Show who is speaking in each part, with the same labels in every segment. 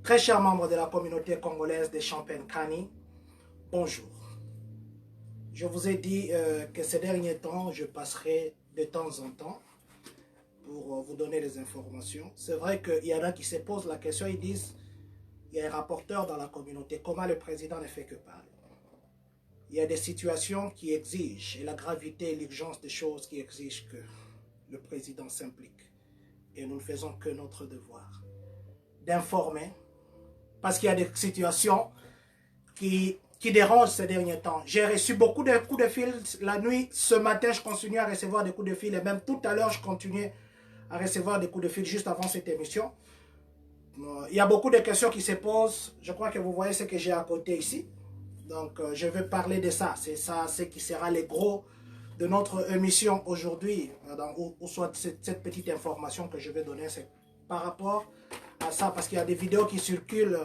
Speaker 1: Très chers membres de la communauté congolaise des Champagne-Kani, bonjour. Je vous ai dit que ces derniers temps, je passerai de temps en temps pour vous donner les informations. C'est vrai qu'il y en a qui se posent la question, ils disent, il y a un rapporteur dans la communauté, comment le président ne fait que parler? Il y a des situations qui exigent, et la gravité et l'urgence des choses qui exigent que le président s'implique. Et nous ne faisons que notre devoir d'informer, parce qu'il y a des situations qui dérangent ces derniers temps. J'ai reçu beaucoup de coups de fil la nuit. Ce matin, je continue à recevoir des coups de fil, et même tout à l'heure, je continuais à recevoir des coups de fil juste avant cette émission. Il y a beaucoup de questions qui se posent. Je crois que vous voyez ce que j'ai à côté ici. Donc, je vais parler de ça. C'est ça, ce qui sera le gros de notre émission aujourd'hui, ou soit cette petite information que je vais donner, c'est par rapport à ça, parce qu'il y a des vidéos qui circulent,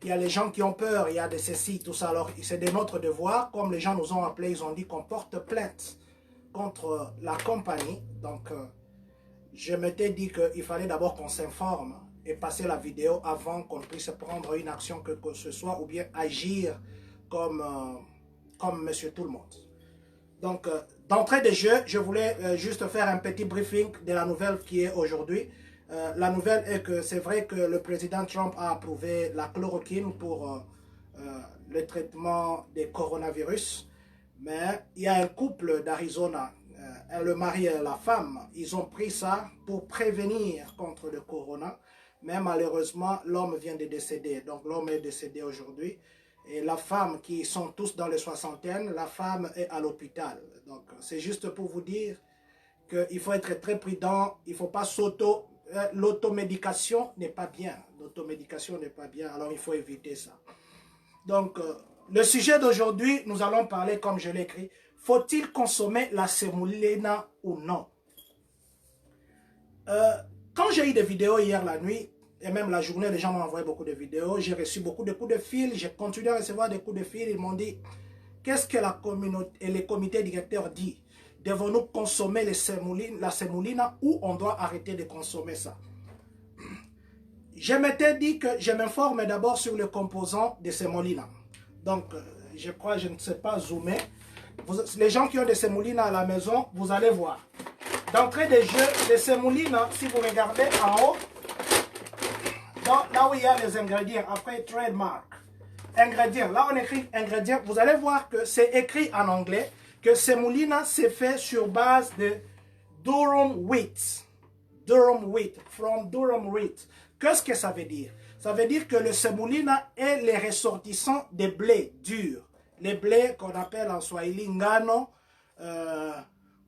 Speaker 1: il y a les gens qui ont peur, il y a de ceci, tout ça. Alors, c'est de notre devoir, comme les gens nous ont appelés, ils ont dit qu'on porte plainte contre la compagnie. Donc, je m'étais dit qu'il fallait d'abord qu'on s'informe et passer la vidéo avant qu'on puisse prendre une action que ce soit, ou bien agir comme monsieur tout le monde. Donc, d'entrée de jeu, je voulais juste faire un petit briefing de la nouvelle qui est aujourd'hui. La nouvelle est que c'est vrai que le président Trump a approuvé la chloroquine pour le traitement des coronavirus. Mais il y a un couple d'Arizona, le mari et la femme, ils ont pris ça pour prévenir contre le corona. Mais malheureusement, l'homme vient de décéder. Donc, l'homme est décédé aujourd'hui. Et la femme, qui sont tous dans les soixantaines, la femme est à l'hôpital. Donc, c'est juste pour vous dire qu'il faut être très prudent. Il ne faut pas l'automédication n'est pas bien. L'automédication n'est pas bien, alors il faut éviter ça. Donc, le sujet d'aujourd'hui, nous allons parler, comme je l'ai écrit, faut-il consommer la sémolina ou non? Quand j'ai eu des vidéos hier la nuit, et même la journée, les gens m'ont envoyé beaucoup de vidéos. J'ai reçu beaucoup de coups de fil. J'ai continué à recevoir des coups de fil. Ils m'ont dit, qu'est-ce que la communauté et les comités directeurs disent? Devons-nous consommer la sémolina ou on doit arrêter de consommer ça? Je m'étais dit que je m'informe d'abord sur le composant de sémolina. Donc, je crois, je ne sais pas zoomer. Les gens qui ont des sémolina à la maison, vous allez voir. D'entrée de jeu, les sémolina, si vous regardez en haut, là où il y a les ingrédients, après trademark, ingrédients, là on écrit ingrédients, vous allez voir que c'est écrit en anglais que sémolina c'est fait sur base de durum wheat. Durum wheat, from durum wheat. Qu'est-ce que ça veut dire? Ça veut dire que le sémolina est les ressortissants des blés durs. Les blés qu'on appelle en swahili ngano,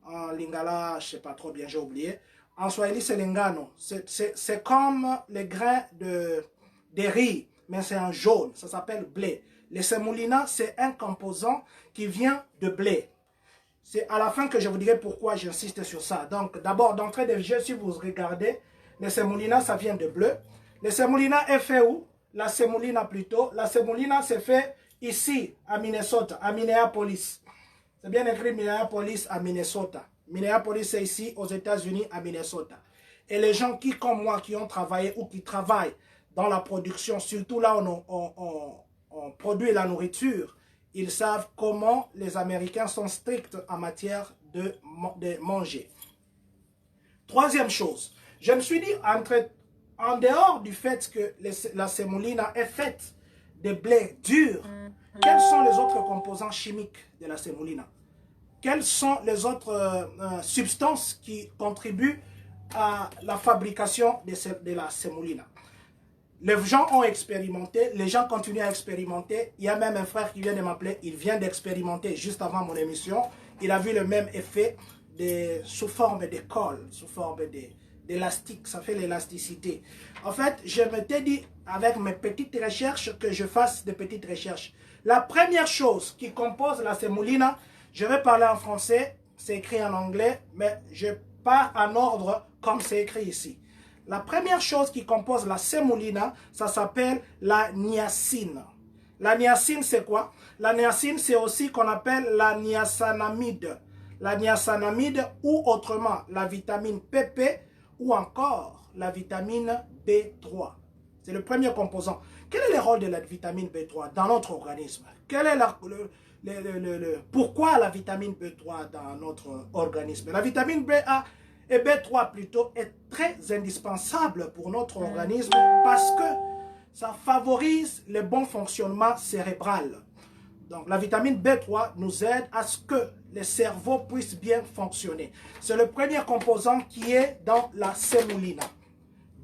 Speaker 1: en lingala, je ne sais pas trop bien, j'ai oublié. En swahili, c'est l'engano. C'est comme les grains de riz, mais c'est en jaune. Ça s'appelle blé. Le sémolina, c'est un composant qui vient de blé. C'est à la fin que je vous dirai pourquoi j'insiste sur ça. Donc, d'abord, d'entrée de jeu, si vous regardez, le sémolina, ça vient de bleu. Le sémolina est fait où? La sémolina plutôt. La sémolina, c'est fait ici, à Minnesota, à Minneapolis. C'est bien écrit Minneapolis à Minnesota. Minneapolis, c'est ici aux États-Unis, à Minnesota. Et les gens qui, comme moi, qui ont travaillé ou qui travaillent dans la production, surtout là où on produit la nourriture, ils savent comment les Américains sont stricts en matière de manger. Troisième chose, je me suis dit, en dehors du fait que la sémolina est faite de blé dur, quels sont les autres composants chimiques de la sémolina? Quelles sont les autres substances qui contribuent à la fabrication de la sémolina? Les gens ont expérimenté, les gens continuent à expérimenter. Il y a même un frère qui vient de m'appeler, il vient d'expérimenter juste avant mon émission. Il a vu le même effet sous forme de colle, sous forme d'élastique, ça fait l'élasticité. En fait, je m'étais dit, avec mes petites recherches, que je fasse des petites recherches. La première chose qui compose la sémolina, je vais parler en français, c'est écrit en anglais, mais je pars en ordre comme c'est écrit ici. La première chose qui compose la sémolina, ça s'appelle la niacine. La niacine, c'est quoi? La niacine, c'est aussi qu'on appelle la niacinamide. La niacinamide ou autrement la vitamine PP ou encore la vitamine B3. C'est le premier composant. Quel est le rôle de la vitamine B3 dans notre organisme? Quel est pourquoi la vitamine B3 dans notre organisme? La vitamine BA et B3 plutôt est très indispensable pour notre organisme parce que ça favorise le bon fonctionnement cérébral. Donc la vitamine B3 nous aide à ce que le cerveau puisse bien fonctionner. C'est le premier composant qui est dans la sémolina.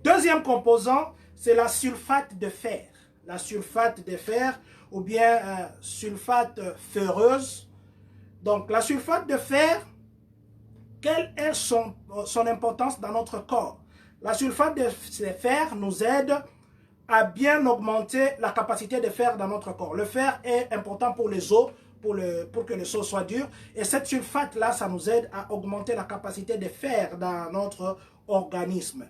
Speaker 1: Deuxième composant, c'est la sulfate de fer. La sulfate de fer ou bien sulfate ferreuse. Donc la sulfate de fer, quelle est son importance dans notre corps? La sulfate de fer nous aide à bien augmenter la capacité de fer dans notre corps. Le fer est important pour les os, pour que les os soient durs. Et cette sulfate-là, ça nous aide à augmenter la capacité de fer dans notre organisme.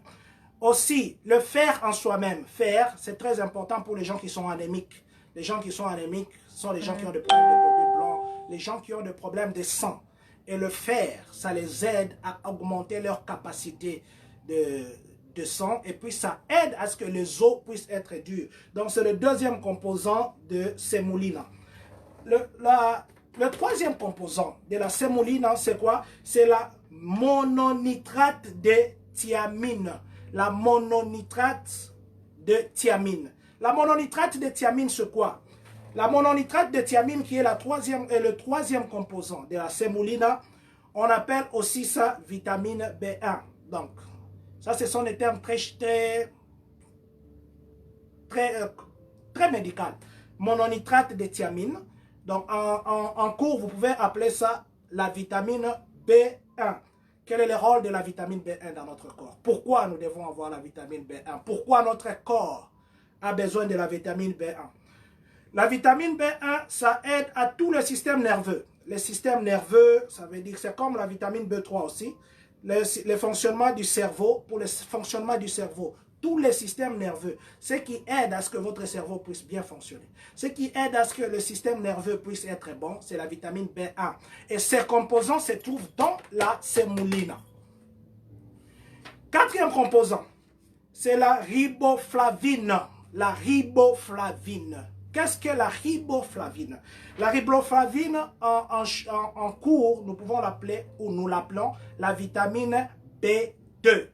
Speaker 1: Aussi, le fer en soi-même, fer, c'est très important pour les gens qui sont anémiques. Les gens qui sont anémiques sont les gens qui ont des problèmes de globules blancs, les gens qui ont des problèmes de sang. Et le fer, ça les aide à augmenter leur capacité de sang et puis ça aide à ce que les os puissent être durs. Donc c'est le deuxième composant de sémolina. Le troisième composant de la sémolina, c'est quoi? C'est la mononitrate de thiamine. La mononitrate de thiamine. La mononitrate de thiamine, c'est quoi? La mononitrate de thiamine, qui est le troisième composant de la sémolina, on appelle aussi ça vitamine B1. Donc, ça, ce sont des termes très médicaux. Mononitrate de thiamine. Donc, en cours, vous pouvez appeler ça la vitamine B1. Quel est le rôle de la vitamine B1 dans notre corps? Pourquoi nous devons avoir la vitamine B1? Pourquoi notre corps a besoin de la vitamine B1? La vitamine B1, ça aide à tout le système nerveux. Le système nerveux, ça veut dire que c'est comme la vitamine B3 aussi. Le fonctionnement du cerveau, pour le fonctionnement du cerveau, tous les systèmes nerveux, ce qui aide à ce que votre cerveau puisse bien fonctionner. Ce qui aide à ce que le système nerveux puisse être bon, c'est la vitamine B1. Et ces composants se trouvent dans la sémolina. Quatrième composant, c'est la riboflavine. La riboflavine. Qu'est-ce que la riboflavine? La riboflavine, en cours, nous pouvons l'appeler, ou nous l'appelons, la vitamine B2.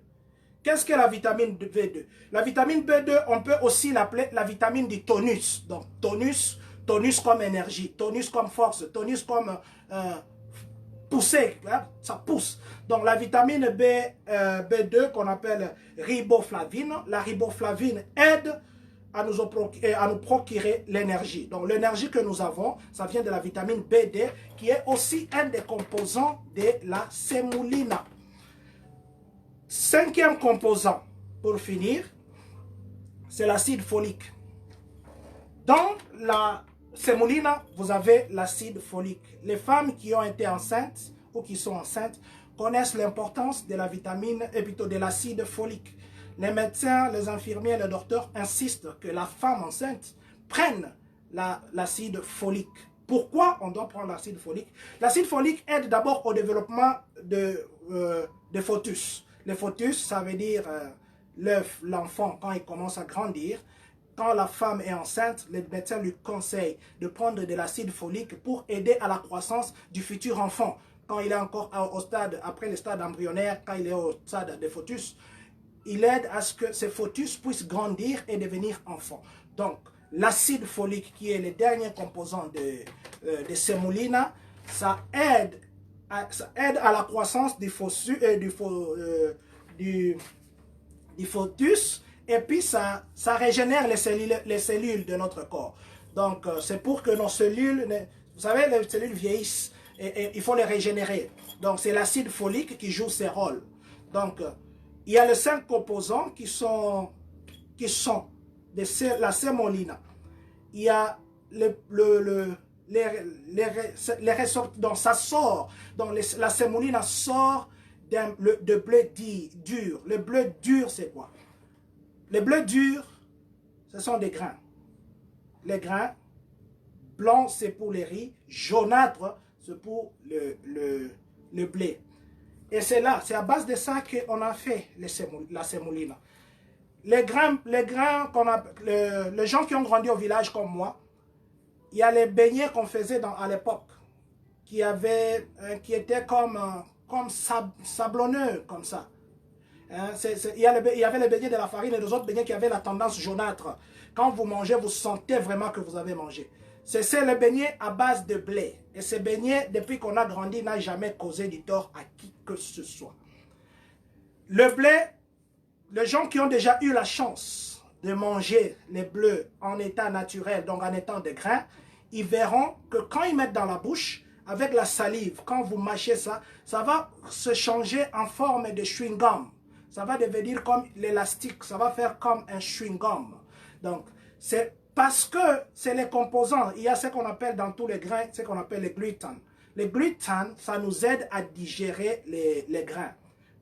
Speaker 1: Qu'est-ce que la vitamine B2? La vitamine B2, on peut aussi l'appeler la vitamine du tonus. Donc, tonus comme énergie, tonus comme force, tonus comme pousser, hein, ça pousse. Donc, la vitamine B2 qu'on appelle riboflavine, la riboflavine aide à nous procurer l'énergie. Donc, l'énergie que nous avons, ça vient de la vitamine B2, qui est aussi un des composants de la sémolina. Cinquième composant, pour finir, c'est l'acide folique. Dans la sémolina, vous avez l'acide folique. Les femmes qui ont été enceintes ou qui sont enceintes connaissent l'importance de la vitamine et plutôt de l'acide folique. Les médecins, les infirmiers, les docteurs insistent que la femme enceinte prenne l'acide folique. Pourquoi on doit prendre l'acide folique? L'acide folique aide d'abord au développement de fœtus. Le fœtus, ça veut dire l'œuf, l'enfant, quand il commence à grandir. Quand la femme est enceinte, les médecins lui conseillent de prendre de l'acide folique pour aider à la croissance du futur enfant. Quand il est encore au stade, après le stade embryonnaire, quand il est au stade de fœtus, il aide à ce que ce fœtus puisse grandir et devenir enfant. Donc, l'acide folique, qui est le dernier composant de sémolina, ça aide à la croissance du fœtus et puis ça régénère les cellules de notre corps. Donc, c'est pour que nos cellules, vous savez, les cellules vieillissent et il faut les régénérer. Donc, c'est l'acide folique qui joue ces rôles. Donc, il y a les 5 composants qui sont de la sémolina. Il y a donc ça sort, donc la sémolina sort de blé dur. Le blé dur, c'est quoi? Les blés durs, ce sont des grains. Les grains blancs, c'est pour les riz, jaunâtre, c'est pour le blé. Et c'est là, c'est à base de ça qu'on a fait la sémolina. les gens qui ont grandi au village comme moi, il y a les beignets qu'on faisait à l'époque, qui étaient comme sablonneux, comme ça. Hein, il y avait les beignets de la farine et les autres beignets qui avaient la tendance jaunâtre. Quand vous mangez, vous sentez vraiment que vous avez mangé. C'est le beignet à base de blé. Et ce beignet, depuis qu'on a grandi, n'a jamais causé du tort à qui que ce soit. Le blé, les gens qui ont déjà eu la chance de manger les bleus en état naturel, donc en étant de grains, ils verront que quand ils mettent dans la bouche, avec la salive, quand vous mâchez ça, ça va se changer en forme de chewing-gum. Ça va devenir comme l'élastique, ça va faire comme un chewing-gum. Donc, c'est parce que c'est les composants. Il y a ce qu'on appelle dans tous les grains, ce qu'on appelle les gluten. Les gluten, ça nous aide à digérer les grains.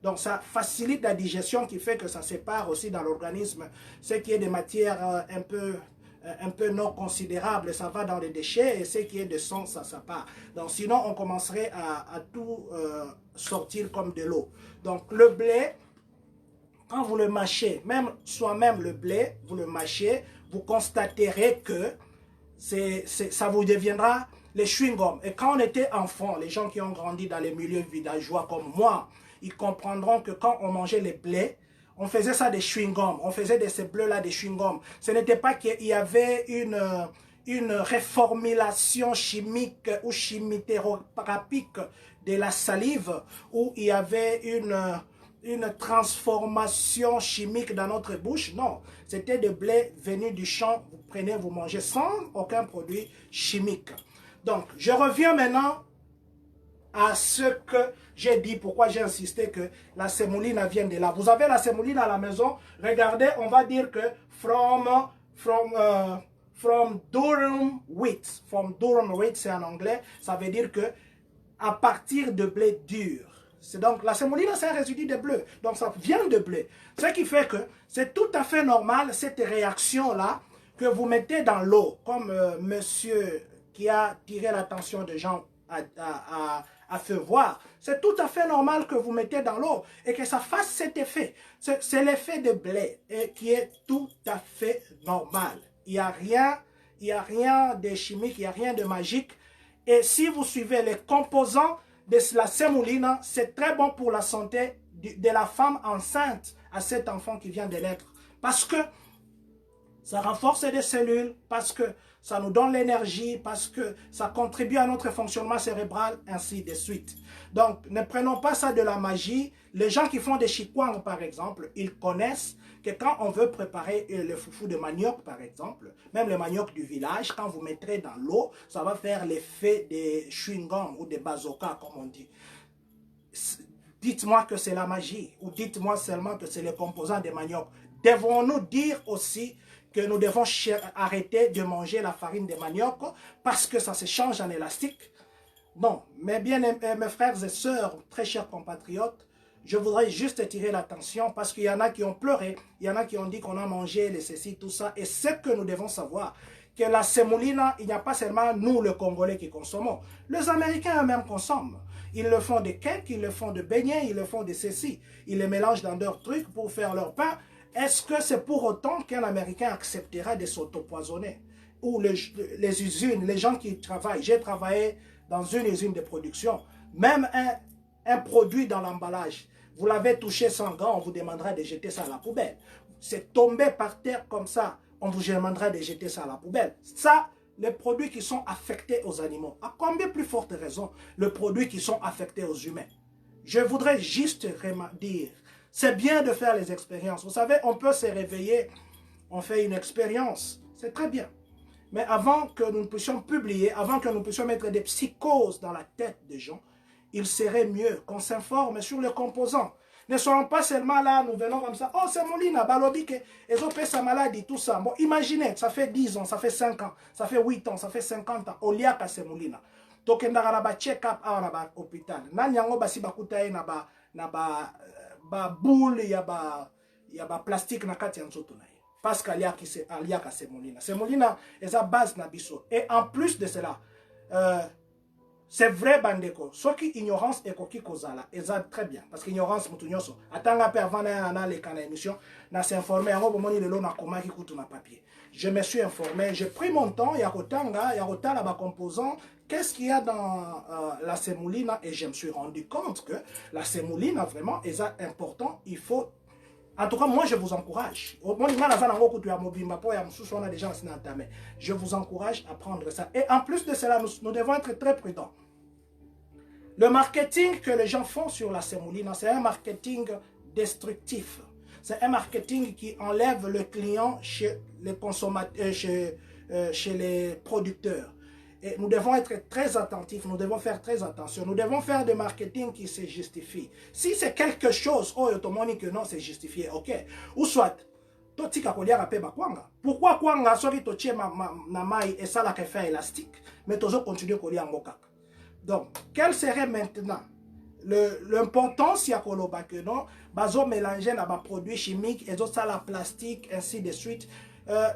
Speaker 1: Donc, ça facilite la digestion qui fait que ça sépare aussi dans l'organisme ce qui est des matières un peu non considérables, ça va dans les déchets, et ce qui est de sang, ça part. Donc, sinon, on commencerait à tout sortir comme de l'eau. Donc, le blé, quand vous le mâchez, même soi-même le blé, vous le mâchez, vous constaterez que ça vous deviendra les chewing-gums. Et quand on était enfant, les gens qui ont grandi dans les milieux villageois comme moi, ils comprendront que quand on mangeait les blés, on faisait ça des chewing-gums. On faisait de ces bleus-là des chewing-gums. Ce n'était pas qu'il y avait une réformulation chimique ou chimiothérapeutique de la salive, où il y avait une transformation chimique dans notre bouche. Non, c'était des blés venus du champ. Vous prenez, vous mangez sans aucun produit chimique. Donc, je reviens maintenant à ce que j'ai dit, pourquoi j'ai insisté que la sémolina vient de là. Vous avez la sémolina à la maison, regardez, on va dire que from durum wheat. From durum wheat, c'est en anglais, ça veut dire que à partir de blé dur. Donc la sémolina, c'est un résidu de bleu, donc ça vient de blé. Ce qui fait que c'est tout à fait normal, cette réaction-là, que vous mettez dans l'eau, comme monsieur qui a tiré l'attention des gens à faire voir. C'est tout à fait normal que vous mettez dans l'eau et que ça fasse cet effet. C'est l'effet de blé et qui est tout à fait normal. Il n'y a rien de chimique, il n'y a rien de magique. Et si vous suivez les composants de la sémolina, c'est très bon pour la santé de la femme enceinte à cet enfant qui vient de naître. Parce que ça renforce les cellules, parce que ça nous donne l'énergie, parce que ça contribue à notre fonctionnement cérébral, ainsi de suite. Donc, ne prenons pas ça de la magie. Les gens qui font des chikwang, par exemple, ils connaissent que quand on veut préparer le foufou de manioc, par exemple, même le manioc du village, quand vous mettrez dans l'eau, ça va faire l'effet des chewing-gum ou des bazookas, comme on dit. Dites-moi que c'est la magie, ou dites-moi seulement que c'est le composant des manioc. Devons-nous dire aussi que nous devons arrêter de manger la farine de manioc parce que ça se change en élastique? Non, mais bien mes frères et sœurs, très chers compatriotes, je voudrais juste attirer l'attention parce qu'il y en a qui ont pleuré, il y en a qui ont dit qu'on a mangé les ceci, tout ça, et c'est que nous devons savoir que la sémolina, il n'y a pas seulement nous, les Congolais, qui consommons. Les Américains eux-mêmes consomment. Ils le font de cakes, ils le font de beignets, ils le font de ceci. Ils les mélangent dans leurs trucs pour faire leur pain. Est-ce que c'est pour autant qu'un Américain acceptera de s'autopoisonner? Ou les usines, les gens qui travaillent. J'ai travaillé dans une usine de production. Même un produit dans l'emballage, vous l'avez touché sans gants, on vous demandera de jeter ça à la poubelle. C'est tombé par terre comme ça, on vous demandera de jeter ça à la poubelle. Ça, les produits qui sont affectés aux animaux. À combien plus forte raison, les produits qui sont affectés aux humains? Je voudrais juste dire, c'est bien de faire les expériences. Vous savez, on peut se réveiller, on fait une expérience, c'est très bien. Mais avant que nous puissions publier, avant que nous puissions mettre des psychoses dans la tête des gens, il serait mieux qu'on s'informe sur les composants. Ne soyons pas seulement là, nous venons comme ça. Oh, c'est Molina, Balobi, ils ont fait sa maladie, tout ça. Bon, imaginez, ça fait 10 ans, ça fait 5 ans, ça fait 8 ans, ça fait 50 ans. Oliaka, c'est Molina. Donc, on a un check-up à l'hôpital. Nanyango, basi bakutaye na ba boule, il y a ba plastique na kati nzoto na ye. Parce qu'aliaka c'est Molina. C'est Molina, et sa base na biso. Et en plus de cela, c'est vrai bandeko. Ce qui ignorance est coquille kozala. Et ça très bien. Parce qu'ignorance mutunyoso. Attends peu avant d'aller à l'émission. Na s'informer. En gros, le lot na comment qui coûte na papier. Je me suis informé. J'ai pris mon temps. Il y a autant là-bas composant. Qu'est-ce qu'il y a dans la sémoulina? Et je me suis rendu compte que la sémoulina vraiment est important. Il faut. En tout cas, moi, je vous encourage. Je vous encourage à prendre ça. Et en plus de cela, nous devons être très prudents. Le marketing que les gens font sur la sémoulina, c'est un marketing destructif. C'est un marketing qui enlève le client chez les consommateurs, chez les producteurs. Et nous devons être très attentifs, nous devons faire très attention. Nous devons faire des marketing qui se justifient. Si c'est quelque chose, oh, automoni que non, c'est justifié, ok. Ou soit, pourquoi kwanga, sorry, to tche na mai et ça la fait élastique, mais toujours continuer à lier en. Donc, quel serait maintenant l'importance ya koloba que non, bazo mélanger na ba produits chimiques et autres ça la plastique ainsi de suite.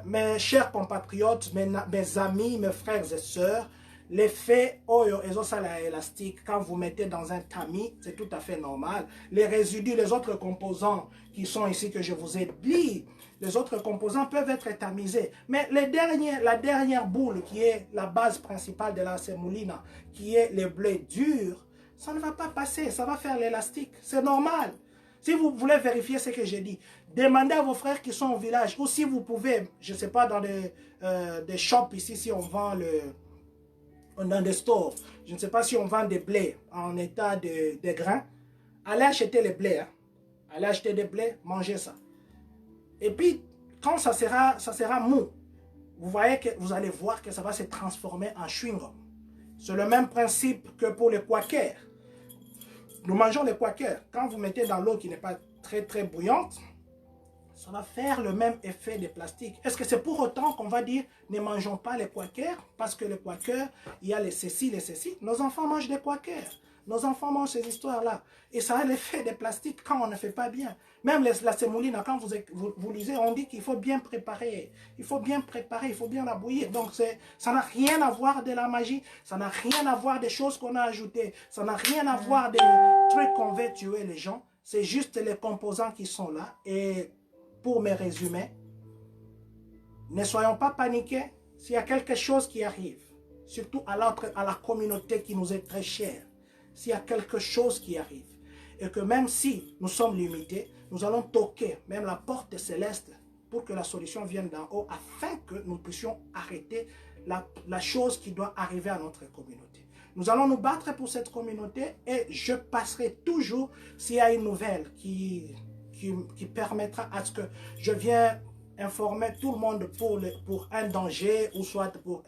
Speaker 1: Mes chers compatriotes, mes amis, mes frères et sœurs, l'effet oyo et autres ça la élastique quand vous mettez dans un tamis, c'est tout à fait normal. Les résidus, les autres composants qui sont ici que je vous ai dit, les autres composants peuvent être tamisés. Mais la dernière boule qui est la base principale de la sémoulina, qui est le blé dur, ça ne va pas passer, ça va faire l'élastique. C'est normal. Si vous voulez vérifier ce que j'ai dit, demandez à vos frères qui sont au village. Ou si vous pouvez, je ne sais pas, dans des shops ici, si on vend dans des stores, je ne sais pas si on vend des blés en état de grains, allez acheter les blés. Hein. Allez acheter des blés, mangez ça. Et puis, quand ça sera mou, vous allez voir que ça va se transformer en chewing-gum. C'est le même principe que pour les quakers. Nous mangeons les quakers. Quand vous mettez dans l'eau qui n'est pas très très bouillante, ça va faire le même effet de plastique. Est-ce que c'est pour autant qu'on va dire ne mangeons pas les quakers? Parce que les quakers, il y a les ceci, les ceci. Nos enfants mangent des quakers. Nos enfants mangent ces histoires-là. Et ça a l'effet de plastique quand on ne fait pas bien. Même la sémoulina, quand vous lisez, on dit qu'il faut bien préparer. Il faut bien préparer, il faut bien la bouillir. Donc ça n'a rien à voir de la magie. Ça n'a rien à voir des choses qu'on a ajoutées. Ça n'a rien à voir des trucs qu'on veut tuer les gens. C'est juste les composants qui sont là. Et pour me résumer, ne soyons pas paniqués s'il y a quelque chose qui arrive. Surtout à la communauté qui nous est très chère. S'il y a quelque chose qui arrive, et que même si nous sommes limités, nous allons toquer même la porte céleste pour que la solution vienne d'en haut, afin que nous puissions arrêter la chose qui doit arriver à notre communauté. Nous allons nous battre pour cette communauté et je passerai toujours s'il y a une nouvelle qui permettra à ce que je vienne informer tout le monde pour un danger ou soit pour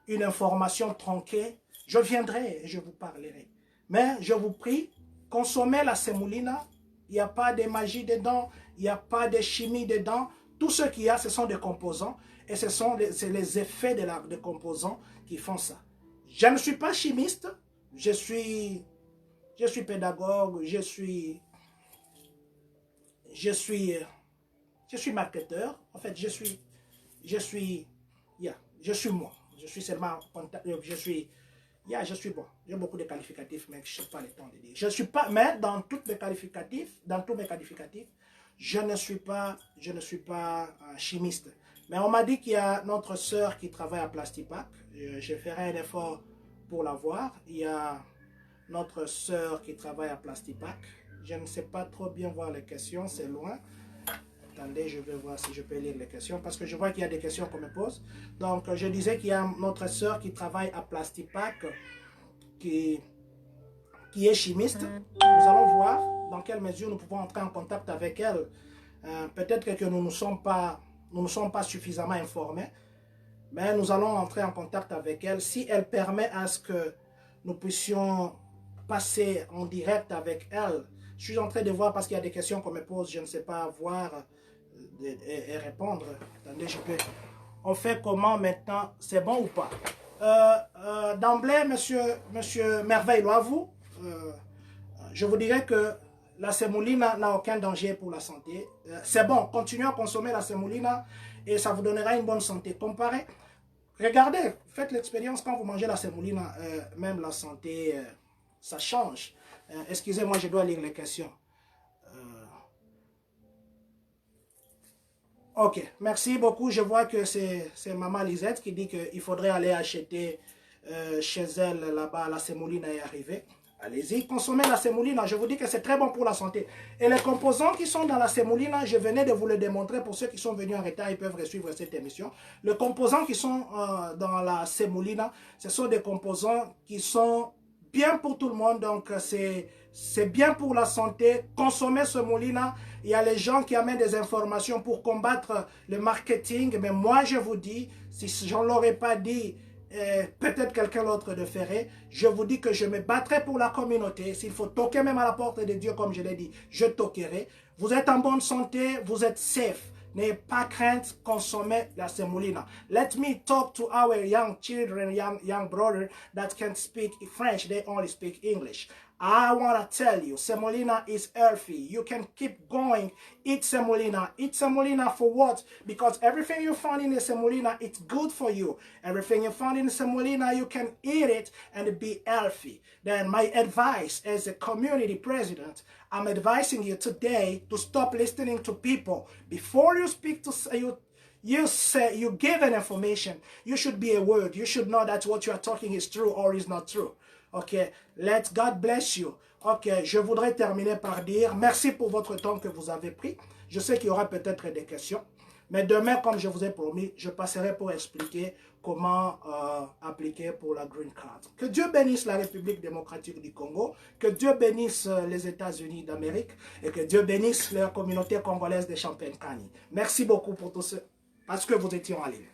Speaker 1: une information tronquée. Je viendrai et je vous parlerai. Mais je vous prie, consommez la sémoulina. Il n'y a pas de magie dedans. Il n'y a pas de chimie dedans. Tout ce qu'il y a, ce sont des composants. Et c'est les effets des composants qui font ça. Je ne suis pas chimiste. Je suis pédagogue. Je suis marketeur. En fait, je suis moi. Je suis seulement je suis bon. J'ai beaucoup de qualificatifs, mais je n'ai pas le temps de dire. Je suis pas, mais dans tous mes qualificatifs, je ne suis pas un chimiste. Mais on m'a dit qu'il y a notre sœur qui travaille à Plastipac. Je ferai un effort pour la voir. Il y a notre sœur qui travaille à Plastipac. Je ne sais pas trop bien voir les questions, c'est loin. Attendez, je vais voir si je peux lire les questions, parce que je vois qu'il y a des questions qu'on me pose. Donc, je disais qu'il y a notre sœur qui travaille à Plastipac, qui est chimiste. Nous allons voir dans quelle mesure nous pouvons entrer en contact avec elle. Peut-être que nous ne sommes pas suffisamment informés, mais nous allons entrer en contact avec elle. Si elle permet à ce que nous puissions passer en direct avec elle, je suis en train de voir parce qu'il y a des questions qu'on me pose, je ne sais pas voir et répondre. Attendez, on fait comment maintenant? C'est bon ou pas? D'emblée, monsieur Merveille, à vous, je vous dirais que la sémoulina n'a aucun danger pour la santé. C'est bon, continuez à consommer la sémoulina et ça vous donnera une bonne santé. Comparez Regardez, faites l'expérience quand vous mangez la sémoulina, même la santé, ça change. Excusez-moi, je dois lire les questions. Ok, merci beaucoup. Je vois que c'est Maman Lisette qui dit qu'il faudrait aller acheter chez elle là-bas. La sémoulina est arrivée. Allez-y, consommez la sémoulina. Je vous dis que c'est très bon pour la santé. Et les composants qui sont dans la sémoulina, je venais de vous le démontrer. Pour ceux qui sont venus en retard, ils peuvent suivre cette émission. Les composants qui sont dans la sémoulina, ce sont des composants qui sont bien pour tout le monde. Donc, c'est bien pour la santé. Consommez sémoulina. Il y a les gens qui amènent des informations pour combattre le marketing. Mais moi, je vous dis, si je ne l'aurais pas dit, peut-être quelqu'un d'autre le ferait. Je vous dis que je me battrai pour la communauté. S'il faut toquer même à la porte de Dieu, comme je l'ai dit, je toquerai. Vous êtes en bonne santé, vous êtes safe. N'ayez pas crainte, consommez la semolina. Let me talk to our young children, young brother that can speak French. They only speak English. I want to tell you, semolina is healthy. You can keep going. Eat semolina. Eat semolina for what? Because everything you find in the semolina, it's good for you. Everything you find in the semolina, you can eat it and be healthy. Then my advice as a community president, I'm advising you today to stop listening to people. Before you speak to you say you give an information, you should be aware. You should know that what you are talking is true or is not true. Ok, let God bless you. Ok, je voudrais terminer par dire merci pour votre temps que vous avez pris. Je sais qu'il y aura peut-être des questions. Mais demain, comme je vous ai promis, je passerai pour expliquer comment appliquer pour la Green Card. Que Dieu bénisse la République démocratique du Congo, que Dieu bénisse les États-Unis d'Amérique et que Dieu bénisse la communauté congolaise de Champagne-Kani. Merci beaucoup pour tout ce, parce que vous étiez en ligne.